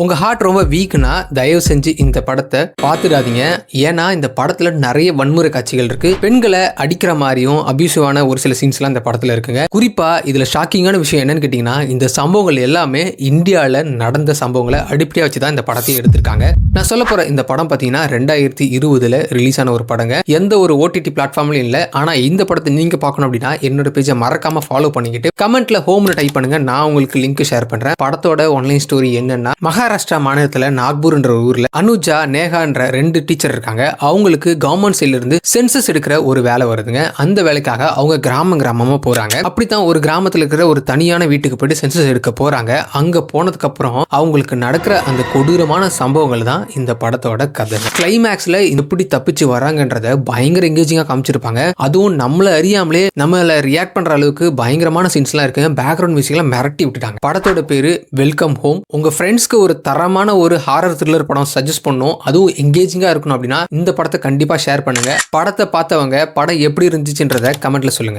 உங்க ஹார்ட் ரொம்ப வீக்னா தயவு செஞ்சு இந்த படத்தை பார்த்துடாதீங்க. ஏன்னா இந்த படத்துல நிறைய வன்முறை காட்சிகள் இருக்கு. பெண்களை அடிக்கிற மாதிரியும் அபியூசிவான ஒரு சில சீன்ஸ்லாம் இந்த படத்துல இருக்குங்க. குறிப்பா இதுல ஷாக்கிங்கான விஷயம் என்னன்னு கேட்டீங்கன்னா, இந்த சம்பவங்கள் எல்லாமே இந்தியால நடந்த சம்பவங்களை அடிப்படையா வச்சுதான் இந்த படத்தையும் எடுத்திருக்காங்க. நான் சொல்ல போற இந்த படம் பாத்தீங்கன்னா 2020 ரிலீஸ் ஆன ஒரு படங்க. எந்த ஒரு ஓடிடி பிளாட்ஃபார்ம்லயும் இல்ல. ஆனா இந்த படத்தை நீங்க பார்க்கணும் அப்படின்னா என்னோட பேஜை மறக்காம ஃபாலோ பண்ணிக்கிட்டு கமெண்ட்ல ஹோம்னு டைப் பண்ணுங்க. நான் உங்களுக்கு லிங்க் ஷேர் பண்றேன். படத்தோட ஒன்லைன் ஸ்டோரி என்னன்னா, மகாராஷ்டிரா மாநிலத்துல நாக்பூர் என்ற ஊர்ல அனுஜா நேஹா என்ற 2 டீச்சர் இருக்காங்க. அவங்களுக்கு கவர்மெண்ட் சைட்ல இருந்து சென்சஸ் எடுக்கிற ஒரு வேலை வருதுங்க. அந்த வேலைக்காக அவங்க கிராமமா போறாங்க. அப்படித்தான் ஒரு கிராமத்துல இருக்கிற ஒரு தனியான வீட்டுக்கு போயிட்டு சென்சஸ் எடுக்க போறாங்க. அங்க போனதுக்கு அப்புறம் அவங்களுக்கு நடக்கிற அந்த கொடூரமான சம்பவங்கள் தான் இந்த படத்தோட கதை. கிளைமேக்ஸ்ல எப்படி தப்பிச்சு வராங்கன்றத பயங்கர எங்கேஜிங்கா காமிச்சிருப்பாங்க. அதுவும் நம்மள அறியாமலே நம்மள ரியாக்ட் பண்ற அளவுக்கு பயங்கரமான சீன்ஸ் எல்லாம் இருக்குங்க. பேக்ரவுண்ட் மியூசிக் எல்லாம் மிரட்டி விட்டுட்டாங்க. படத்தோட பேரு வெல்கம் ஹோம். உங்க ஃப்ரெண்ட்ஸ்க்கு ஒரு தரமான ஒரு ஹாரர் த்ரில்லர் படம் சஜஸ்ட் பண்ணும், அதுவும் எங்கேஜிங்கா இருக்கணும் அப்படின்னா இந்த படத்தை கண்டிப்பா ஷேர் பண்ணுங்க. படத்தை பார்த்தவங்க படம் எப்படி இருந்துச்சுன்றத கமெண்ட்ல சொல்லுங்க.